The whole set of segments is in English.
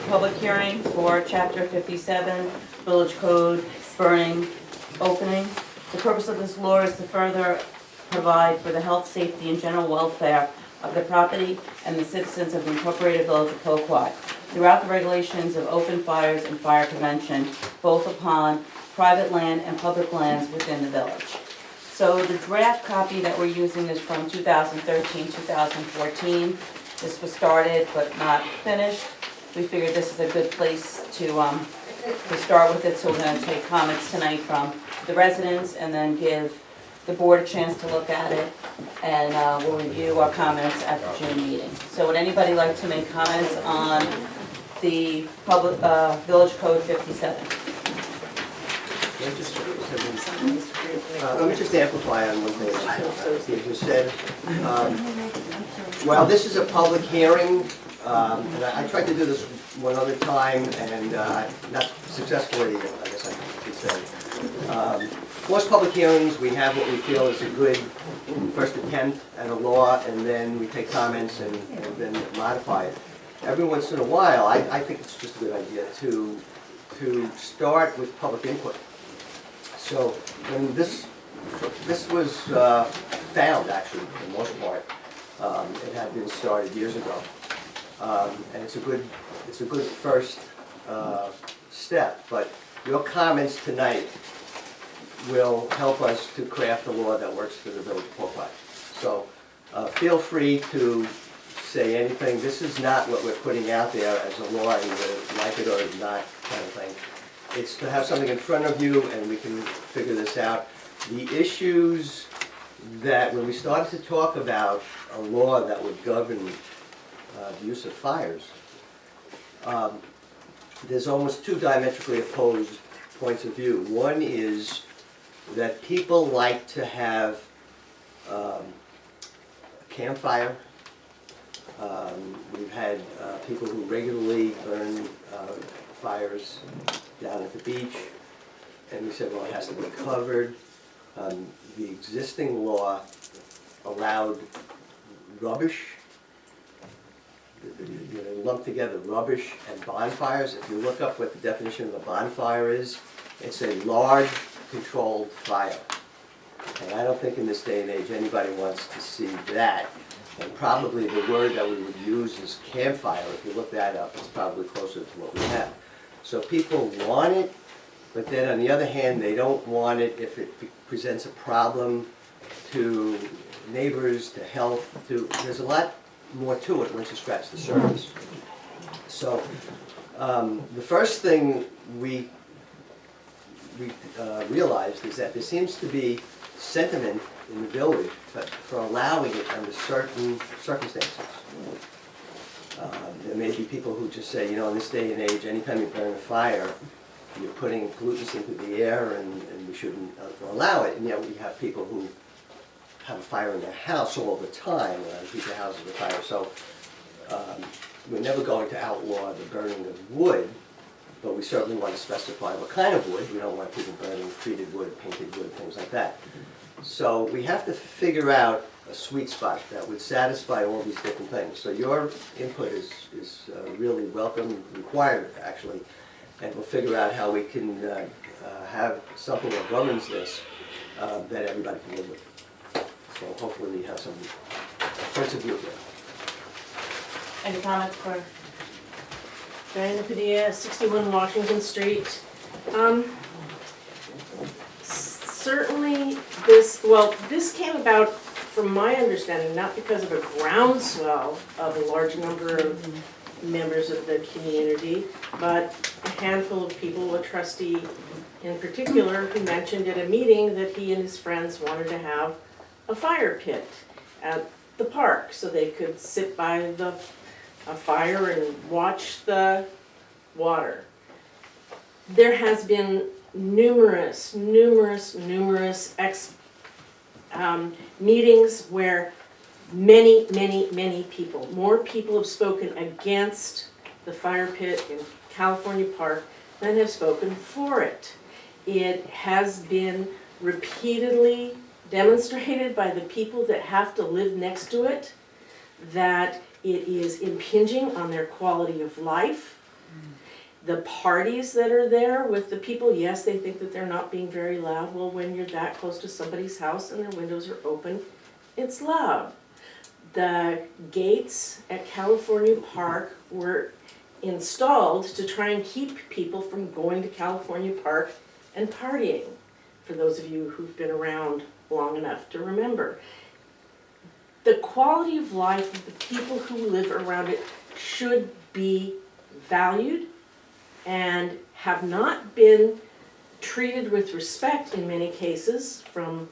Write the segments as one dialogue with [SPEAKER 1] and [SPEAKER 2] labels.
[SPEAKER 1] public hearing for Chapter 57, Village Code, burning, opening. The purpose of this law is to further provide for the health, safety, and general welfare of the property and the citizens of the Incorporated Village of Poquott throughout the regulations of open fires and fire prevention, both upon private land and public lands within the village. So the draft copy that we're using is from 2013-2014. This was started but not finished. We figured this is a good place to start with it, so we're going to take comments tonight from the residents and then give the board a chance to look at it, and we'll review our comments at the June meeting. So would anybody like to make comments on the public Village Code 57?
[SPEAKER 2] Let me just amplify on one thing that you just said. Well, this is a public hearing, and I tried to do this one other time, and not successfully, I guess I could say. Most public hearings, we have what we feel is a good first attempt at a law, and then we take comments and then modify it. Every once in a while, I think it's just a good idea to start with public input. So when this was found, actually, for the most part, it had been started years ago, and it's a good first step. But your comments tonight will help us to craft a law that works for the Village of Poquott. So feel free to say anything. This is not what we're putting out there as a law, either like it or not kind of thing. It's to have something in front of you and we can figure this out. The issues that when we started to talk about a law that would govern the use of fires, there's almost two diametrically opposed points of view. One is that people like to have a campfire. We've had people who regularly burn fires down at the beach, and we said, well, it has to be covered. The existing law allowed rubbish, lump together rubbish and bonfires. If you look up what the definition of a bonfire is, it's a large controlled fire. And I don't think in this day and age anybody wants to see that. And probably the word that we would use is campfire. If you look that up, it's probably closer to what we have. So people want it, but then on the other hand, they don't want it if it presents a problem to neighbors, to health, there's a lot more to it once you scratch the surface. So the first thing we realized is that there seems to be sentiment in the village for allowing it under certain circumstances. There may be people who just say, you know, in this day and age, anytime you burn a fire, you're putting pollutants into the air and we shouldn't allow it. And yet we have people who have a fire in their house all the time, keep their houses on fire. So we're never going to outlaw the burning of wood, but we certainly want to specify what kind of wood. We don't want people burning treated wood, painted wood, things like that. So we have to figure out a sweet spot that would satisfy all these different things. So your input is really welcome, required actually, and we'll figure out how we can have something that governs this that everybody can live with. So hopefully we have some points of view here.
[SPEAKER 1] Any comments for?
[SPEAKER 3] Diana Padilla, 61 Washington Street. Certainly this came about, from my understanding, not because of a groundswell of a large number of members of the community, but a handful of people, a trustee in particular, who mentioned at a meeting that he and his friends wanted to have a fire pit at the park so they could sit by a fire and watch the water. There has been numerous meetings where many people, more people have spoken against the fire pit in California Park than have spoken for it. It has been repeatedly demonstrated by the people that have to live next to it that it is impinging on their quality of life. The parties that are there with the people, yes, they think that they're not being very loud. Well, when you're that close to somebody's house and their windows are open, it's loud. The gates at California Park were installed to try and keep people from going to California Park and partying, for those of you who've been around long enough to remember. The quality of life of the people who live around it should be valued and have not been treated with respect in many cases from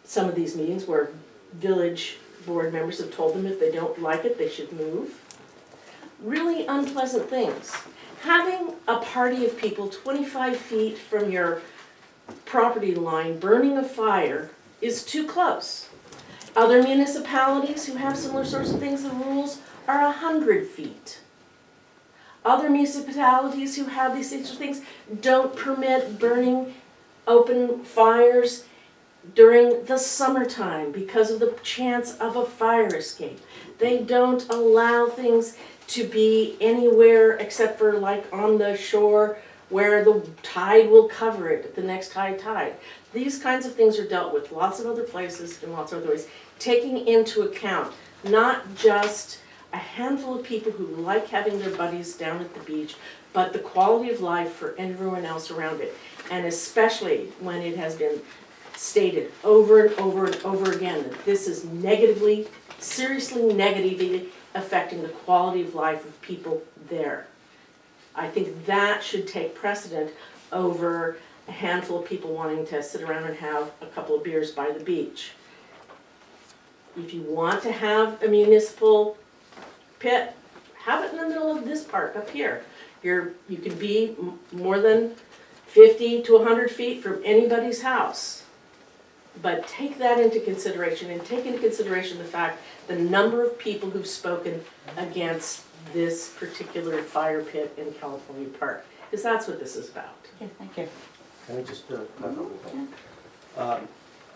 [SPEAKER 3] some of these meetings where village board members have told them if they don't like it, they should move. Really unpleasant things. Having a party of people 25 feet from your property line burning a fire is too close. Other municipalities who have similar sorts of things, the rules are 100 feet. Other municipalities who have these sorts of things don't permit burning open fires during the summertime because of the chance of a fire escape. They don't allow things to be anywhere except for like on the shore where the tide will cover it at the next high tide. These kinds of things are dealt with lots of other places in lots of other ways, taking into account not just a handful of people who like having their buddies down at the beach, but the quality of life for everyone else around it. And especially when it has been stated over and over and over again that this is negatively, seriously negatively affecting the quality of life of people there. I think that should take precedent over a handful of people wanting to sit around and have a couple of beers by the beach. If you want to have a municipal pit, have it in the middle of this park up here. You can be more than 50 to 100 feet from anybody's house. But take that into consideration, and take into consideration the fact the number of people who've spoken against this particular fire pit in California Park, because that's what this is about.
[SPEAKER 1] Okay, thank you.
[SPEAKER 2] Let me just clarify one thing.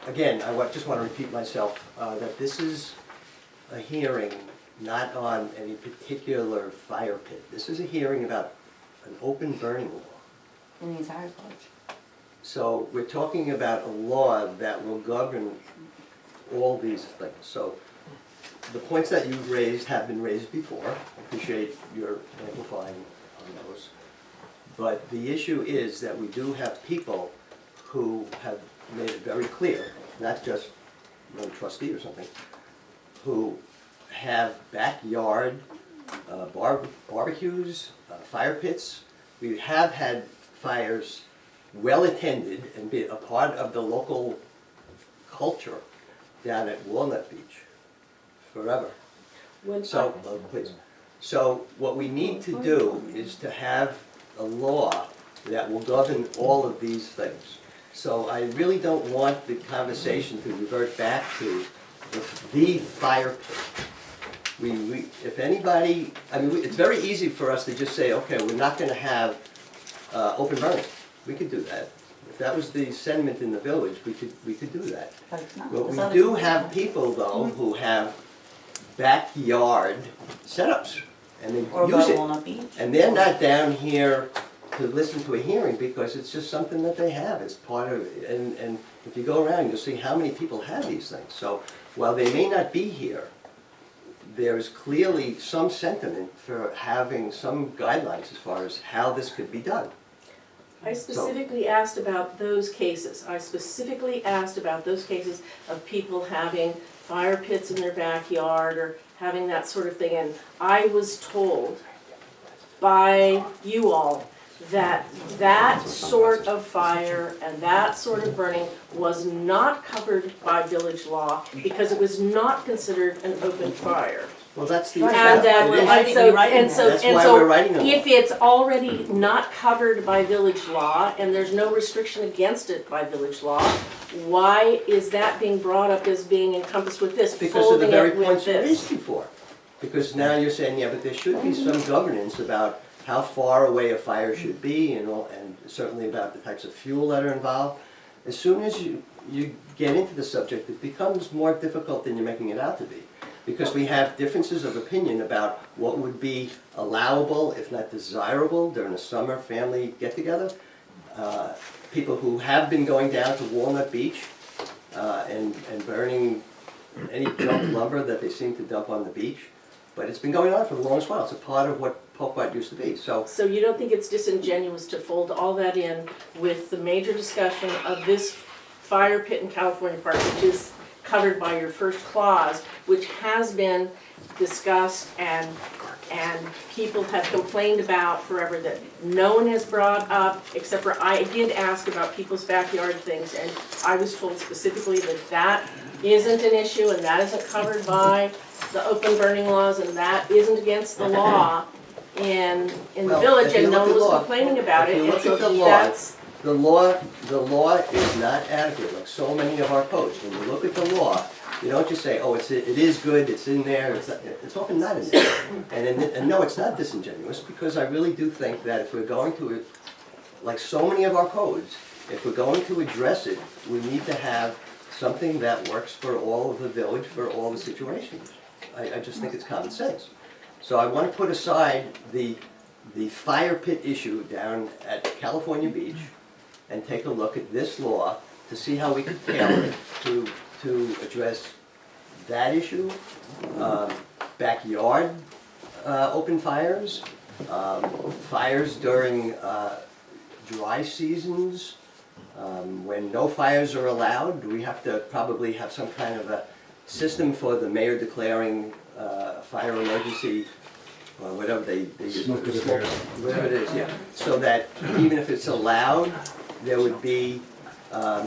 [SPEAKER 2] Again, just want to repeat myself, that this is a hearing not on any particular fire pit. This is a hearing about an open burning law.
[SPEAKER 1] In the entire village.
[SPEAKER 2] So we're talking about a law that will govern all these things. So the points that you've raised have been raised before. I appreciate your amplifying on those. But the issue is that we do have people who have made it very clear, not just one trustee or something, who have backyard barbecues, fire pits. We have had fires well attended and be a part of the local culture down at Walnut Beach forever. So, please. So what we need to do is to have a law that will govern all of these things. So I really don't want the conversation to revert back to the fire pit. If anybody, I mean, it's very easy for us to just say, okay, we're not going to have open burning. We could do that. If that was the sentiment in the village, we could do that.
[SPEAKER 1] But it's not.
[SPEAKER 2] But
[SPEAKER 1] There's
[SPEAKER 2] we
[SPEAKER 1] other
[SPEAKER 2] do
[SPEAKER 1] people.
[SPEAKER 2] have people though who have backyard setups and they
[SPEAKER 1] Or
[SPEAKER 2] use
[SPEAKER 1] by
[SPEAKER 2] it.
[SPEAKER 1] Walnut Beach.
[SPEAKER 2] And they're not down here to listen to a hearing because it's just something that they have. It's part of it. And if you go around, you'll see how many people have these things. So while they may not be here, there's clearly some sentiment for having some guidelines as far as how this could be done.
[SPEAKER 3] I specifically asked about those cases. I specifically asked about those cases of people having fire pits in their backyard or having that sort of thing. And I was told by you all that that sort of fire and that sort of burning was not covered by village law because it was not considered an open fire.
[SPEAKER 2] Well, that's the
[SPEAKER 1] Right.
[SPEAKER 3] And
[SPEAKER 2] issue. It is.
[SPEAKER 1] writing that.
[SPEAKER 2] That's why we're writing a law.
[SPEAKER 3] if it's already not covered by village law and there's no restriction against it by village law, why is that being brought up as being encompassed with this,
[SPEAKER 2] Because of the
[SPEAKER 3] folding
[SPEAKER 2] very
[SPEAKER 3] it with
[SPEAKER 2] points you
[SPEAKER 3] this?
[SPEAKER 2] raised before. Because now you're saying, yeah, but there should be some governance about how far away a fire should be and certainly about the types of fuel that are involved. As soon as you get into the subject, it becomes more difficult than you're making it out to be. because we have differences of opinion about what would be allowable, if not desirable, during a summer family get-together. People who have been going down to Walnut Beach and burning any junk lumber that they seem to dump on the beach. But it's been going on for the longest while. It's a part of what Poquott used to be. So
[SPEAKER 3] you don't think it's disingenuous to fold all that in with the major discussion of this fire pit in California Park, which is covered by your first clause, which has been discussed and people have complained about forever, that no one has brought up, except for I did ask about people's backyard things, and I was told specifically that that isn't an issue and that isn't covered by the open burning laws and that isn't against the law in the
[SPEAKER 2] Well,
[SPEAKER 3] village,
[SPEAKER 2] if you
[SPEAKER 3] and no
[SPEAKER 2] look
[SPEAKER 3] one
[SPEAKER 2] at
[SPEAKER 3] was
[SPEAKER 2] law-
[SPEAKER 3] complaining about
[SPEAKER 2] if
[SPEAKER 3] it,
[SPEAKER 2] you
[SPEAKER 3] and
[SPEAKER 2] look
[SPEAKER 3] so
[SPEAKER 2] at the law,
[SPEAKER 3] that's,
[SPEAKER 2] the law is not adequate, like so many of our codes. When you look at the law, you don't just say, oh, it is good, it's in there, it's often not in there. And no, it's not disingenuous, because I really do think that if we're going to, like so many of our codes, if we're going to address it, we need to have something that works for all of the village, for all the situations. I just think it's common sense. So I want to put aside the fire pit issue down at California Beach and take a look at this law to see how we can tailor it to address that issue, backyard open fires, fires during dry seasons, when no fires are allowed. We have to probably have some kind of a system for the mayor declaring fire emergency, or whatever they use.
[SPEAKER 4] Smoke to the bears.
[SPEAKER 2] Whatever it is, yeah. So that even if it's allowed, there would be a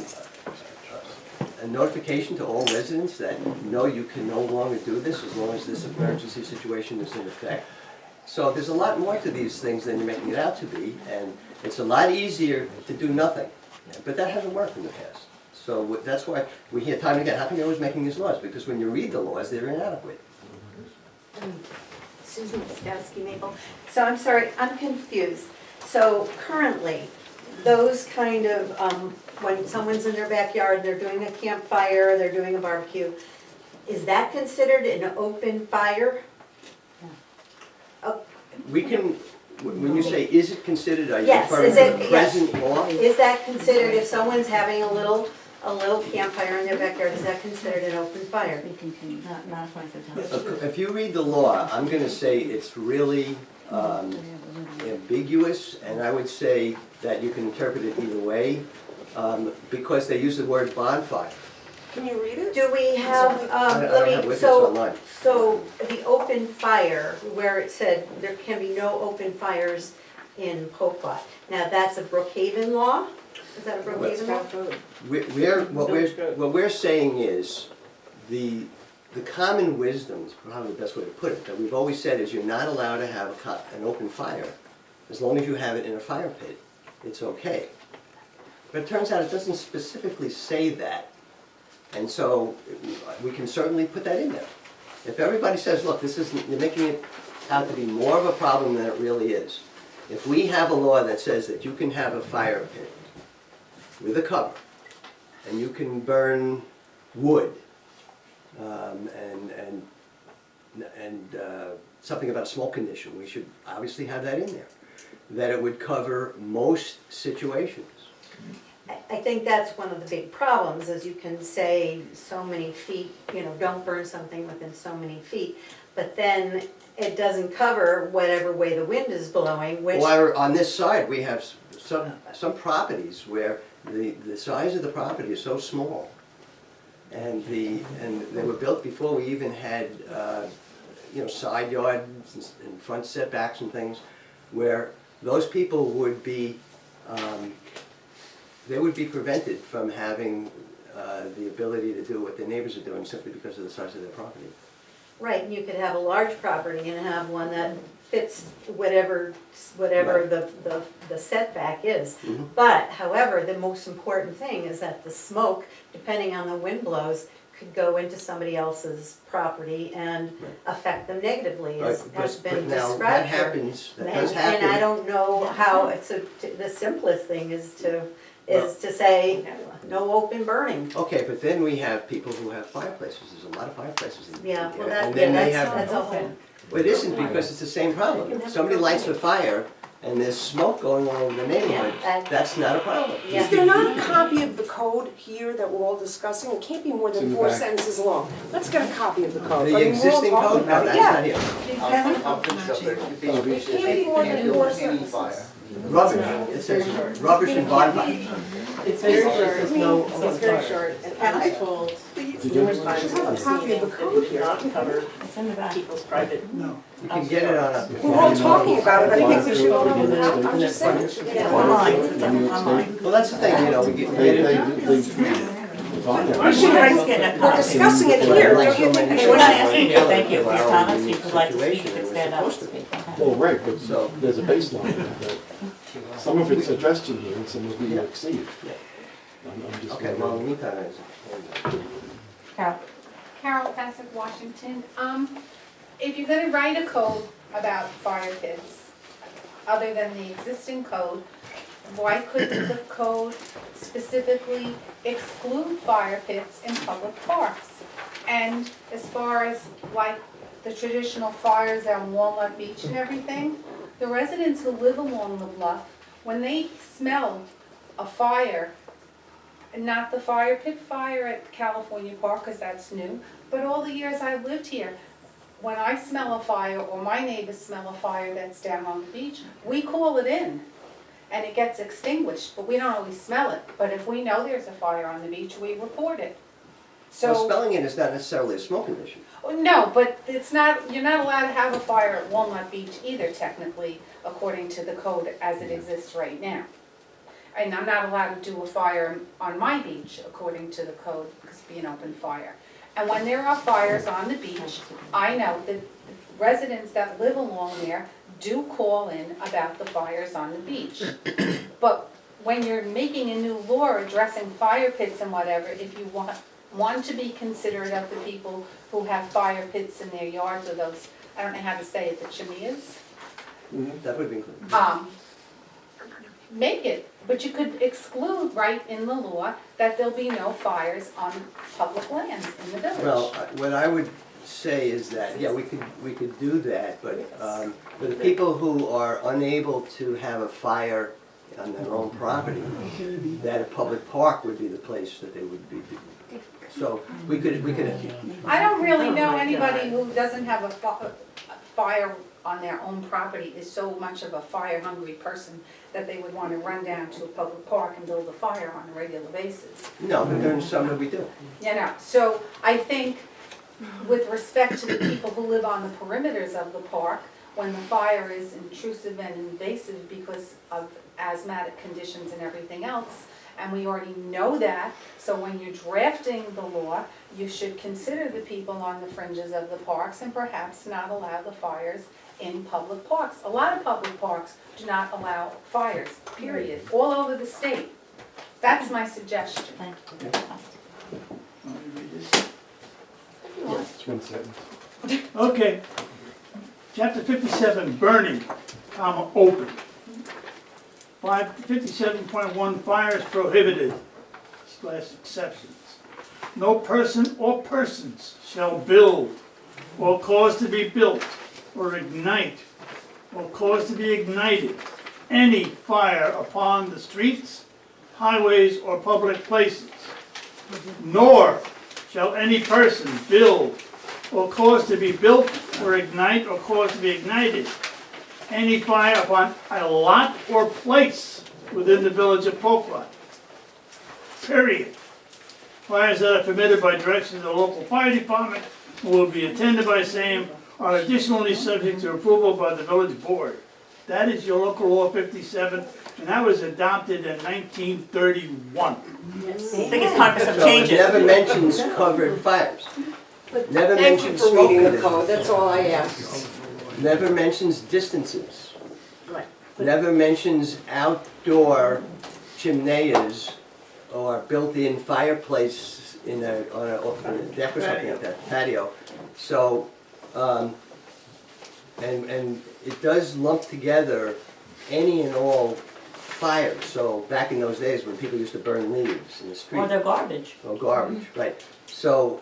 [SPEAKER 2] notification to all residents that, no, you can no longer do this as long as this emergency situation is in effect. So there's a lot more to these things than you're making it out to be, and it's a lot easier to do nothing. But that hasn't worked in the past. So that's why we hear time and again, how come you're always making these laws? Because when you read the laws, they're inadequate.
[SPEAKER 5] Susan Stowski, Maple. So I'm sorry, I'm confused. So currently, those kind of, when someone's in their backyard, they're doing a campfire, they're doing a barbecue, is that considered an open fire?
[SPEAKER 2] We can, when you say, is it considered, are you
[SPEAKER 5] Yes,
[SPEAKER 2] referring
[SPEAKER 5] is
[SPEAKER 2] to
[SPEAKER 5] it-
[SPEAKER 2] the
[SPEAKER 5] yes.
[SPEAKER 2] present law?
[SPEAKER 5] Is that considered, if someone's having a little campfire in their backyard, is that considered an open fire?
[SPEAKER 1] Not if
[SPEAKER 2] If you read the law, I'm gonna say it's really ambiguous, and I would say that you can interpret it either way, because they use the word bonfire.
[SPEAKER 3] can you read it?
[SPEAKER 5] Do we have,
[SPEAKER 2] I don't have with it, it's
[SPEAKER 5] so
[SPEAKER 2] online.
[SPEAKER 5] the open fire, where it said there can be no open fires in Poquott. Now, that's a Brookhaven law? Is that a Brookhaven law?
[SPEAKER 2] What we're saying is, the common wisdom is probably the best way to put it, that we've always said is you're not allowed to have an open fire. As long as you have it in a fire pit, it's okay. But it turns out it doesn't specifically say that. And so we can certainly put that in there. If everybody says, look, you're making it out to be more of a problem than it really is. If we have a law that says that you can have a fire pit with a cover, and you can burn wood, and something about a smoke condition, we should obviously have that in there. That it would cover most situations.
[SPEAKER 5] I think that's one of the big problems, is you can say so many feet, don't burn something within so many feet, but then it doesn't cover whatever way the wind is blowing, which,
[SPEAKER 2] Or on this side, we have some properties where the size of the property is so small, and they were built before we even had side yards and front setbacks and things, where those people would be prevented from having the ability to do what their neighbors are doing simply because of the size of their property.
[SPEAKER 5] right, and you could have a large property and have one that fits whatever
[SPEAKER 2] Right.
[SPEAKER 5] the setback is.
[SPEAKER 2] Mhm.
[SPEAKER 5] But, however, the most important thing is that the smoke, depending on the wind blows, could go into somebody else's property and
[SPEAKER 2] Right.
[SPEAKER 5] affect them negatively,
[SPEAKER 2] Right,
[SPEAKER 5] as has
[SPEAKER 2] but
[SPEAKER 5] been
[SPEAKER 2] now,
[SPEAKER 5] described
[SPEAKER 2] that
[SPEAKER 5] here.
[SPEAKER 2] happens, that does happen.
[SPEAKER 5] And I don't know how, the simplest thing is is to say, no open burning.
[SPEAKER 2] Okay, but then we have people who have fireplaces, there's a lot of fireplaces in here.
[SPEAKER 5] Yeah, well,
[SPEAKER 2] And then they have,
[SPEAKER 5] that's a whole.
[SPEAKER 2] well, it isn't, because it's the same problem. If somebody lights a fire and there's smoke going all over the neighborhood,
[SPEAKER 5] Yeah.
[SPEAKER 2] that's not a problem.
[SPEAKER 5] Yeah.
[SPEAKER 4] Is there not a copy of the code here that we're all discussing? It can't be more
[SPEAKER 6] It's in
[SPEAKER 4] than
[SPEAKER 6] the
[SPEAKER 4] 4
[SPEAKER 6] back.
[SPEAKER 4] sentences long. Let's get a copy of the code. I
[SPEAKER 2] The
[SPEAKER 4] mean, we're all
[SPEAKER 2] existing
[SPEAKER 4] talking
[SPEAKER 2] code, no,
[SPEAKER 4] about it.
[SPEAKER 2] that's
[SPEAKER 4] Yeah.
[SPEAKER 2] not here.
[SPEAKER 6] I'll finish up there.
[SPEAKER 4] It can't be more than 4 sentences.
[SPEAKER 2] Rubbish, it says rubbish and bonfires.
[SPEAKER 3] It's very short, it's very short, and I was told numerous times
[SPEAKER 4] I have a copy of the code here.
[SPEAKER 3] not cover
[SPEAKER 1] It's in the back.
[SPEAKER 3] people's private.
[SPEAKER 2] You can get it on a.
[SPEAKER 4] We're all talking about it, I think we should all know how, I'm just saying.
[SPEAKER 1] Online, it's online.
[SPEAKER 2] Well, that's the thing, you know, we get it.
[SPEAKER 4] We should, we're discussing it here, don't you think we
[SPEAKER 1] Okay,
[SPEAKER 4] should?
[SPEAKER 1] we're not asking you, thank you for your comments, if you'd like to speak, you can stand up.
[SPEAKER 6] Well, right, but
[SPEAKER 2] So-
[SPEAKER 6] there's a baseline that some of it's addressed in here and some of it exceed.
[SPEAKER 2] Yeah.
[SPEAKER 6] I'm just
[SPEAKER 2] Okay, well, in the
[SPEAKER 6] wondering.
[SPEAKER 2] meantime,
[SPEAKER 1] Carol?
[SPEAKER 7] Carol Passick, Washington. If you're gonna write a code about fire pits, other than the existing code, why couldn't the code specifically exclude fire pits in public parks? And as far as like the traditional fires on Walnut Beach and everything, the residents who live along the bluff, when they smell a fire, not the fire pit fire at California Park, because that's new, but all the years I've lived here, when I smell a fire or my neighbors smell a fire that's down on the beach, we call it in and it gets extinguished, but we don't always smell it. But if we know there's a fire on the beach, we report it.
[SPEAKER 2] well,
[SPEAKER 7] So,
[SPEAKER 2] spelling it is not necessarily a smoking issue.
[SPEAKER 7] no, but it's not, you're not allowed to have a fire at Walnut Beach either technically, according to the code as it exists right now. And I'm not allowed to do a fire on my beach according to the code, because it's an open fire. And when there are fires on the beach, I know that residents that live along there do call in about the fires on the beach. But when you're making a new law addressing fire pits and whatever, if you want to be considerate of the people who have fire pits in their yards, or those, I don't know how to say it, the chimneys,
[SPEAKER 2] That would be included.
[SPEAKER 7] make it, but you could exclude right in the law that there'll be no fires on public lands in the village.
[SPEAKER 2] Well, what I would say is that, yeah, we could do that, but for the people who are unable to have a fire on their own property, that a public park would be the place that they would be. So we could.
[SPEAKER 7] I don't really know anybody who doesn't have a fire on their own property is so much of a fire-hungry person that they would want to run down to a public park and build a fire on a regular basis.
[SPEAKER 2] No, but there's some that we do.
[SPEAKER 7] You know, so I think with respect to the people who live on the perimeters of the park, when the fire is intrusive and invasive because of asthmatic conditions and everything else, and we already know that, so when you're drafting the law, you should consider the people on the fringes of the parks and perhaps not allow the fires in public parks. A lot of public parks do not allow fires, period, all over the state. That's my suggestion.
[SPEAKER 1] Thank you.
[SPEAKER 6] It's one sentence.
[SPEAKER 8] Okay. Chapter 57, burning, open. 57.1, fires prohibited, / exceptions. No person or persons shall build or cause to be built or ignite or cause to be ignited any fire upon the streets, highways, or public places. Nor shall any person build or cause to be built or ignite or cause to be ignited any fire upon a lot or place within the village of Poquott. Period. Fires that are permitted by direction of the local fire department will be attended by same are additionally subject to approval by the village board. That is your local law 57, and that was adopted in 1931.
[SPEAKER 1] I think it's time for some
[SPEAKER 2] So it
[SPEAKER 1] changes.
[SPEAKER 2] never mentions covered fires. Never
[SPEAKER 4] Thank you
[SPEAKER 2] mentions
[SPEAKER 4] for reading
[SPEAKER 2] smoking
[SPEAKER 4] the code,
[SPEAKER 2] conditions.
[SPEAKER 4] that's all I asked.
[SPEAKER 2] Never mentions distances.
[SPEAKER 3] Right.
[SPEAKER 2] Never mentions outdoor chimeneas or built-in fireplace on a deck or something like that, patio. So, and it does lump together any and all fires. So back in those days when people used to burn leaves in the street.
[SPEAKER 1] Or their garbage.
[SPEAKER 2] Or garbage, right. So,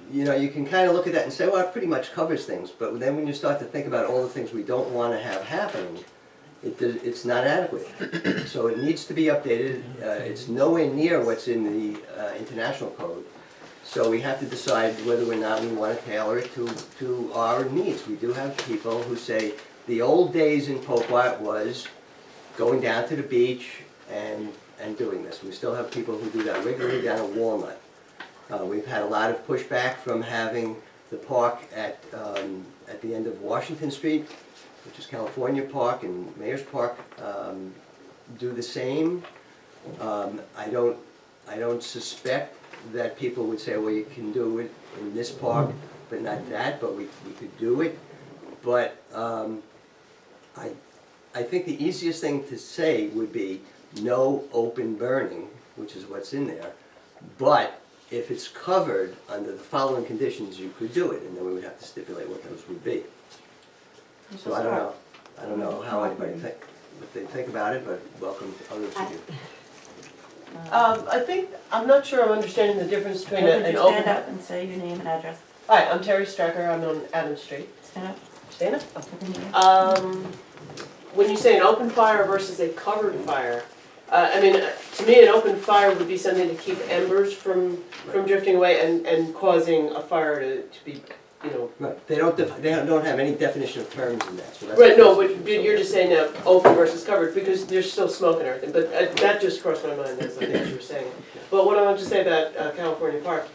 [SPEAKER 2] you know, you can kind of look at that and say, well, it pretty much covers things. But then when you start to think about all the things we don't want to have happening, it's not adequate. So it needs to be updated. It's nowhere near what's in the international code. So we have to decide whether or not we want to tailor it to our needs. We do have people who say the old days in Poquott was going down to the beach and doing this. We still have people who do that regularly down at Walnut. We've had a lot of pushback from having the park at the end of Washington Street, which is California Park, and Mayor's Park do the same. I don't suspect that people would say, well, you can do it in this park, but not that, but we could do it. But I think the easiest thing to say would be no open burning, which is what's in there. But if it's covered under the following conditions, you could do it, and then we would have to stipulate what those would be. So I don't know how anybody what they think about it, but welcome others to do.
[SPEAKER 4] I think, I'm not sure I'm understanding the difference between
[SPEAKER 1] Could
[SPEAKER 4] an
[SPEAKER 1] you
[SPEAKER 4] open.
[SPEAKER 1] stand up and say your name and address?
[SPEAKER 4] Hi, I'm Terry Strecker, I'm on Adams Street.
[SPEAKER 1] Stand up.
[SPEAKER 4] Stand up.
[SPEAKER 1] Okay.
[SPEAKER 4] When you say an open fire versus a covered fire, I mean, to me, an open fire would be something to keep embers from drifting away and causing a fire to be, you know.
[SPEAKER 2] Right, they don't have any definition of terms in that, so that's.
[SPEAKER 4] Right, no, but you're just saying now open versus covered, because there's still smoke and everything, but that just crossed my mind as you were saying. But what I wanted to say about California Park,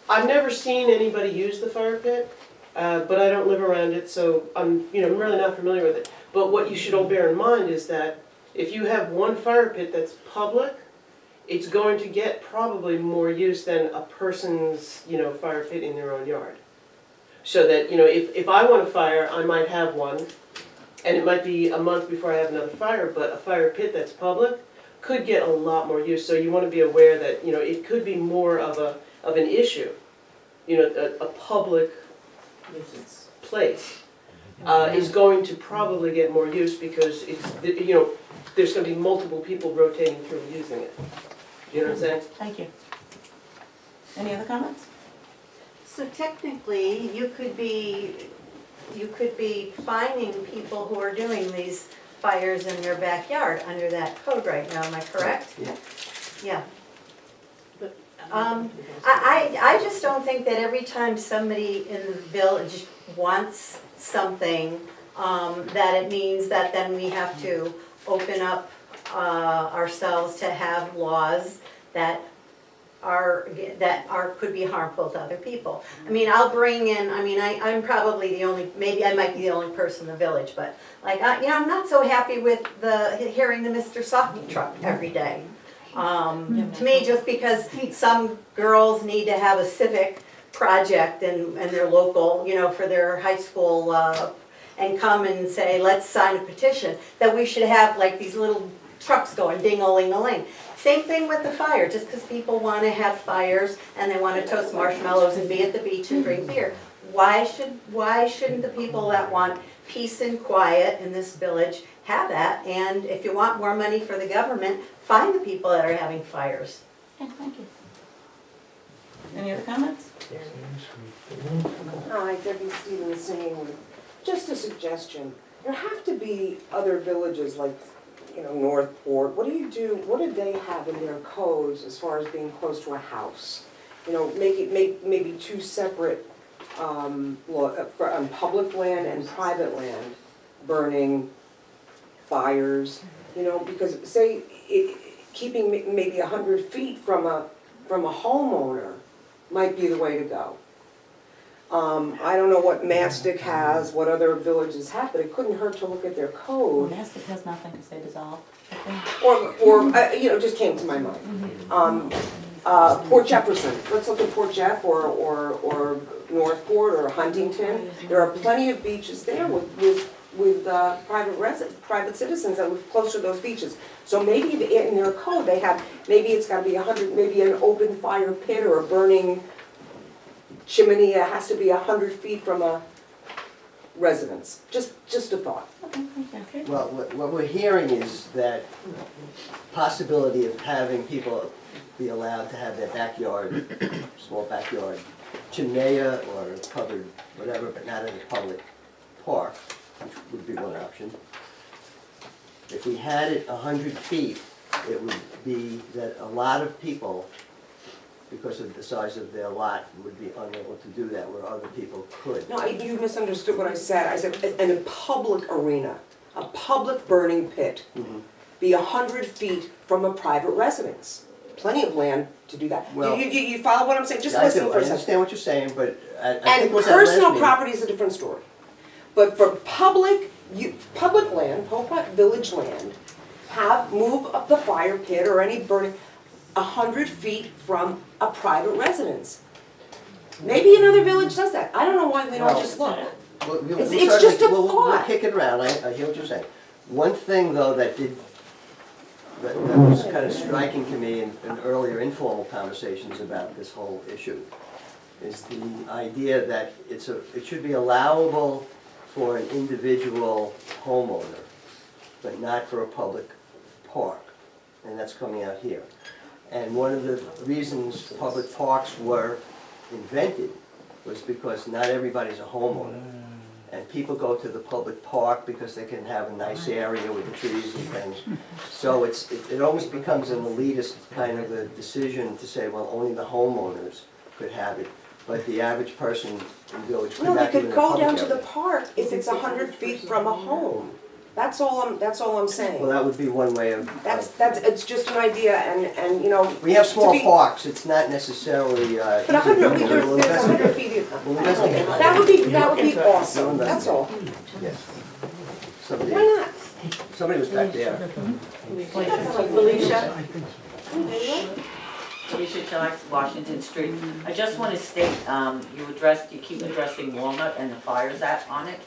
[SPEAKER 4] I've never seen anybody use the fire pit, but I don't live around it, so I'm really not familiar with it. But what you should all bear in mind is that if you have one fire pit that's public, it's going to get probably more use than a person's, fire pit in their own yard. So that, if I want a fire, I might have one, and it might be a month before I have another fire, but a fire pit that's public could get a lot more use. So you want to be aware that, it could be more of an issue, a public place is going to probably get more use because it's, there's going to be multiple people rotating through using it. You know what I'm saying?
[SPEAKER 1] Thank you. Any other comments?
[SPEAKER 5] So technically, you could be fining people who are doing these fires in their backyard under that code right now, am I correct?
[SPEAKER 2] Yeah.
[SPEAKER 5] Yeah. I just don't think that every time somebody in the village wants something, that it means that then we have to open up ourselves to have laws that could be harmful to other people. I mean, I'll bring in, I'm probably the only, maybe I might be the only person in the village, but like, I'm not so happy with hearing the Mr. Softy truck every day. To me, just because some girls need to have a civic project and they're local, for their high school, and come and say, let's sign a petition, that we should have like these little trucks going ding-a-ling-a-ling. Same thing with the fire, just because people want to have fires and they want to toast marshmallows and be at the beach and drink beer. Why shouldn't the people that want peace and quiet in this village have that? And if you want more money for the government, find the people that are having fires.
[SPEAKER 1] Okay, thank you. Any other comments?
[SPEAKER 9] Hi, Debbie Stevens singing. Just a suggestion. There have to be other villages like, Northport. What do they have in their codes as far as being close to a house? Make maybe two separate, on public land and private land, burning, fires, because say, keeping maybe 100 feet from a homeowner might be the way to go. I don't know what Mastic has, what other villages have, but it couldn't hurt to look at their code.
[SPEAKER 1] Mastic has nothing because they dissolved, I think.
[SPEAKER 9] Or just came to my mind. Port Jefferson, let's look at Port Jeff or Northport or Huntington. There are plenty of beaches there with private citizens that live close to those beaches. So maybe in their code they have, maybe it's got to be 100, maybe an open fire pit or a burning chimney. It has to be 100 feet from a residents? Just a thought.
[SPEAKER 2] Well, what we're hearing is that possibility of having people be allowed to have their backyard, small backyard, chimeia or covered, whatever, but not in a public park, which would be one option. If we had it 100 feet, it would be that a lot of people, because of the size of their lot, would be unable to do that where other people could.
[SPEAKER 9] No, you misunderstood what I said. I said in a public arena, a public burning pit,
[SPEAKER 2] Mhm.
[SPEAKER 9] be 100 feet from a private residence. Plenty of land to do that.
[SPEAKER 2] Well-
[SPEAKER 9] You follow what I'm saying? Just
[SPEAKER 2] Yeah, I
[SPEAKER 9] listen
[SPEAKER 2] do.
[SPEAKER 9] for a
[SPEAKER 2] I
[SPEAKER 9] second.
[SPEAKER 2] understand what you're saying, but I think
[SPEAKER 9] And
[SPEAKER 2] it was that last
[SPEAKER 9] personal
[SPEAKER 2] meeting.
[SPEAKER 9] property is a different story. But for public land, Poquott Village land, move up the fire pit or any burning 100 feet from a private residence. Maybe another village does that. I don't know why we don't
[SPEAKER 2] Well,
[SPEAKER 9] just look.
[SPEAKER 2] We'll
[SPEAKER 9] It's
[SPEAKER 2] certainly-
[SPEAKER 9] just a
[SPEAKER 2] we'll
[SPEAKER 9] thought.
[SPEAKER 2] kick it around, I hear what you're saying. One thing, though, that was kind of striking to me in earlier informal conversations about this whole issue is the idea that it should be allowable for an individual homeowner, but not for a public park, and that's coming out here. And one of the reasons public parks were invented was because not everybody's a homeowner. And people go to the public park because they can have a nice area with the trees and things. So it almost becomes an elitist kind of a decision to say, well, only the homeowners could have it. But the average person in the village could
[SPEAKER 9] No, they
[SPEAKER 2] not do it
[SPEAKER 9] could
[SPEAKER 2] in a
[SPEAKER 9] go
[SPEAKER 2] public
[SPEAKER 9] down to the
[SPEAKER 2] area.
[SPEAKER 9] park if it's 100 feet from a home. That's all I'm saying.
[SPEAKER 2] Well, that would be one way of.
[SPEAKER 9] It's just an idea and you know.
[SPEAKER 2] We have small
[SPEAKER 9] to be-
[SPEAKER 2] parks, it's not necessarily.
[SPEAKER 9] But 100, there's 100 feet.
[SPEAKER 2] We'll investigate.
[SPEAKER 9] That would be awesome, that's all.
[SPEAKER 2] Yes.
[SPEAKER 9] Why
[SPEAKER 2] Somebody
[SPEAKER 9] not?
[SPEAKER 2] was back there.
[SPEAKER 1] Felicia? Felicia Chillax, Washington Street. I just want to state, you keep addressing Walnut and the fires on it.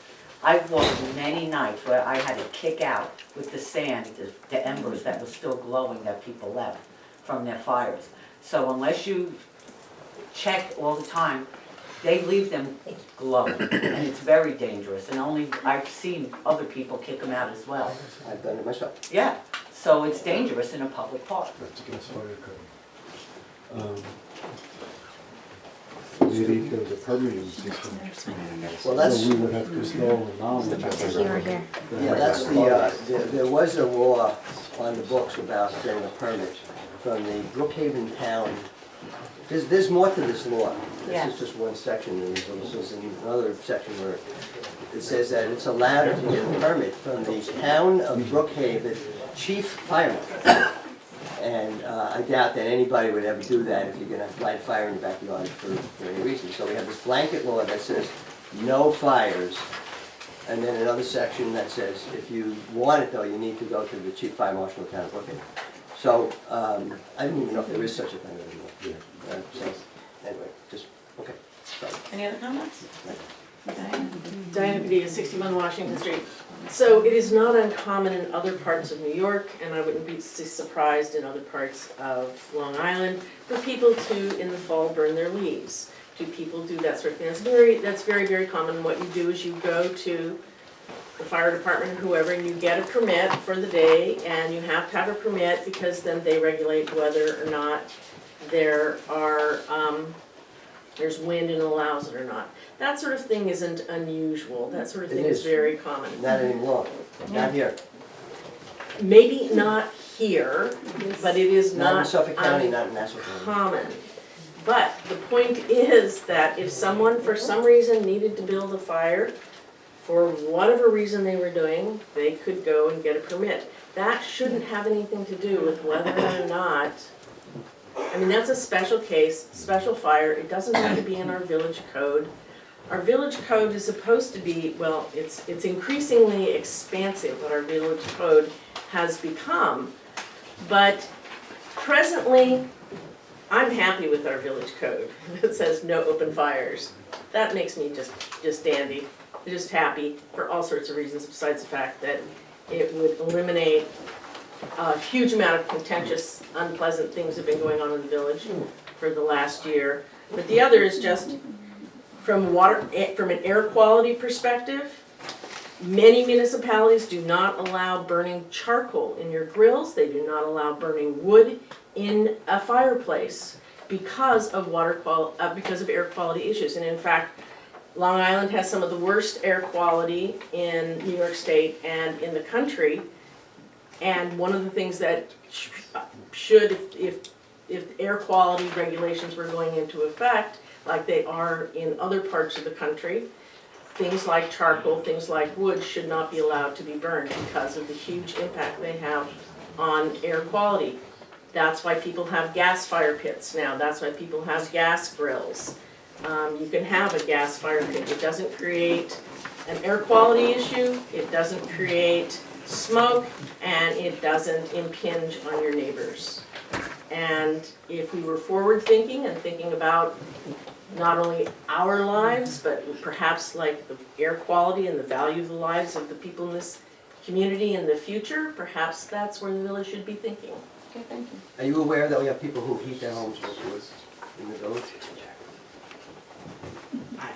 [SPEAKER 1] I've walked many nights where I had to kick out with the sand, the embers that was still glowing that people left from their fires. So unless you check all the time, they leave them glowing, and it's very dangerous, and I've seen other people kick them out as well.
[SPEAKER 2] I've done it myself.
[SPEAKER 1] Yeah, so it's dangerous in a public park.
[SPEAKER 6] That's against fire code. Maybe if there was a permitting system,
[SPEAKER 2] Well, that's.
[SPEAKER 6] so we would have to know knowledge of it.
[SPEAKER 2] Yeah, that's there was a law on the books about getting a permit from the Brookhaven town. There's more to this law. This is just one section, and there's another section where it says that it's allowed if you get a permit from the town of Brookhaven chief fireman. And I doubt that anybody would ever do that if you're gonna light a fire in your backyard for any reason. So we have this blanket law that says no fires, and then another section that says if you want it though, you need to go to the chief fire marshal of the town of Brookhaven. So I don't even know if there is such a thing anymore. So anyway, just, okay, sorry.
[SPEAKER 1] Any other comments?
[SPEAKER 3] Diana Padilla, 61 Washington Street. So it is not uncommon in other parts of New York, and I wouldn't be surprised in other parts of Long Island, for people to, in the fall, burn their leaves. Do people do that sort of thing? That's very, very common. What you do is you go to the fire department or whoever, and you get a permit for the day, and you have to have a permit because then they regulate whether or not there's wind and allows it or not. That sort of thing isn't unusual. That sort of thing is very common.
[SPEAKER 2] Not anymore, not here.
[SPEAKER 3] Maybe not here, but it is
[SPEAKER 2] Not in
[SPEAKER 3] not
[SPEAKER 2] Suffolk County, not in Nassau County.
[SPEAKER 3] uncommon. But the point is that if someone for some reason needed to build a fire, for whatever reason they were doing, they could go and get a permit. That shouldn't have anything to do with whether or not, I mean, that's a special case, special fire. It doesn't have to be in our village code. Our village code is supposed to be, well, it's increasingly expansive what our village code has become. But presently, I'm happy with our village code. It says no open fires. That makes me just dandy, just happy for all sorts of reasons besides the fact that it would eliminate a huge amount of contentious, unpleasant things that have been going on in the village for the last year. But the other is just from an air quality perspective, many municipalities do not allow burning charcoal in your grills, they do not allow burning wood in a fireplace because of because of air quality issues. And in fact, Long Island has some of the worst air quality in New York State and in the country. And one of the things that should, if air quality regulations were going into effect, like they are in other parts of the country, things like charcoal, things like wood should not be allowed to be burned because of the huge impact they have on air quality. That's why people have gas fire pits now, that's why people have gas grills. You can have a gas fire pit, it doesn't create an air quality issue, it doesn't create smoke, and it doesn't impinge on your neighbors. And if we were forward thinking and thinking about not only our lives, but perhaps like the air quality and the value of the lives of the people in this community in the future, perhaps that's where the village should be thinking.
[SPEAKER 1] Okay, thank you.
[SPEAKER 2] Are you aware that we have people who heat their homes with wood in the village?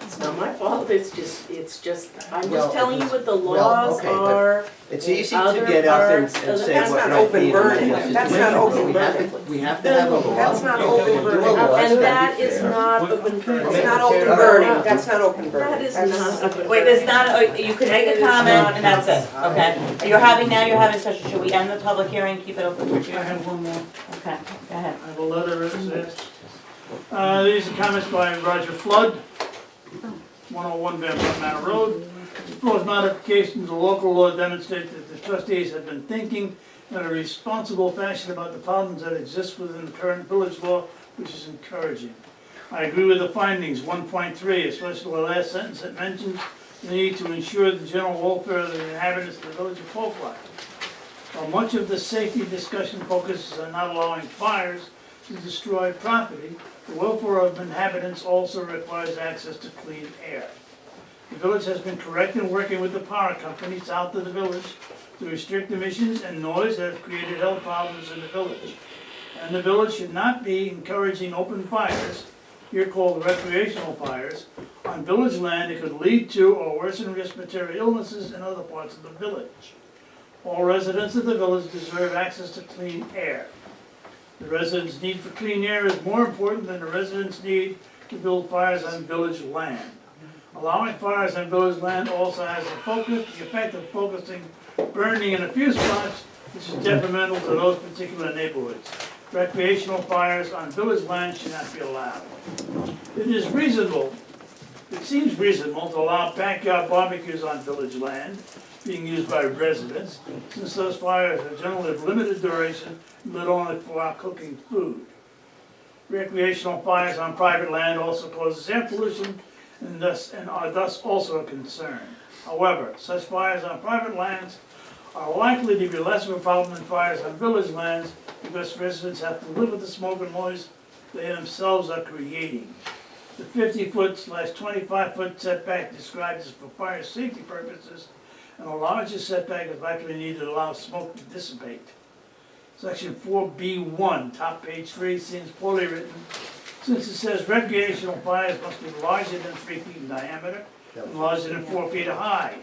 [SPEAKER 3] It's not my fault, it's just, I'm
[SPEAKER 2] Well,
[SPEAKER 3] just telling you what the
[SPEAKER 2] well,
[SPEAKER 3] laws
[SPEAKER 2] okay, but
[SPEAKER 3] are.
[SPEAKER 2] It's
[SPEAKER 3] in
[SPEAKER 2] easy to
[SPEAKER 3] other
[SPEAKER 2] get up and
[SPEAKER 3] parts of
[SPEAKER 2] and
[SPEAKER 3] the-
[SPEAKER 2] say
[SPEAKER 9] That's
[SPEAKER 2] what
[SPEAKER 9] not
[SPEAKER 2] might
[SPEAKER 9] open
[SPEAKER 2] be in
[SPEAKER 9] burning.
[SPEAKER 2] the
[SPEAKER 9] That's not open
[SPEAKER 2] situation. We have to have a law.
[SPEAKER 9] That's not
[SPEAKER 2] We
[SPEAKER 9] open
[SPEAKER 2] can do a
[SPEAKER 9] burning.
[SPEAKER 2] law,
[SPEAKER 3] And
[SPEAKER 2] that's
[SPEAKER 3] that
[SPEAKER 2] gotta be
[SPEAKER 3] is
[SPEAKER 2] fair.
[SPEAKER 3] not open burning.
[SPEAKER 9] It's not open burning, that's not open burning.
[SPEAKER 3] That is
[SPEAKER 9] That's-
[SPEAKER 3] not open burning.
[SPEAKER 1] Wait, there's not, you can make a comment and that's it, okay? You're having session, should we end the public hearing, keep it open for
[SPEAKER 8] I
[SPEAKER 1] June?
[SPEAKER 8] have one more.
[SPEAKER 1] Okay, go ahead.
[SPEAKER 8] I have a letter that says, these are comments by Roger Flood, 101 Van Bunt Manor Road. Proposed modifications to local law demonstrate that the trustees have been thinking in a responsible fashion about the problems that exist within the current village law, which is encouraging. I agree with the findings, 1.3, especially the last sentence that mentions the need to ensure the general welfare of the inhabitants of the village of Poquott. While much of the safety discussion focuses on not allowing fires to destroy property, the welfare of inhabitants also requires access to clean air. The village has been correct in working with the power company south of the village to restrict emissions and noise that have created health problems in the village. And the village should not be encouraging open fires, here called recreational fires, on village land that could lead to or worsen respiratory illnesses in other parts of the village. All residents of the village deserve access to clean air. The residents' need for clean air is more important than the residents' need to build fires on village land. Allowing fires on village land also has the effect of focusing burning in a few spots, which is detrimental to those particular neighborhoods. Recreational fires on village land should not be allowed. It seems reasonable to allow backyard barbecues on village land being used by residents, since those fires are generally of limited duration and lit only for cooking food. Recreational fires on private land also causes air pollution and are thus also a concern. However, such fires on private lands are likely to be less of a problem than fires on village lands because residents have to live with the smoke and noise they themselves are creating. The 50-foot/25-foot setback described is for fire safety purposes, and a larger setback is likely needed to allow smoke to dissipate. Section 4B1, top page 3, seems poorly written, since it says recreational fires must be larger than 3 feet in diameter and larger than 4 feet high.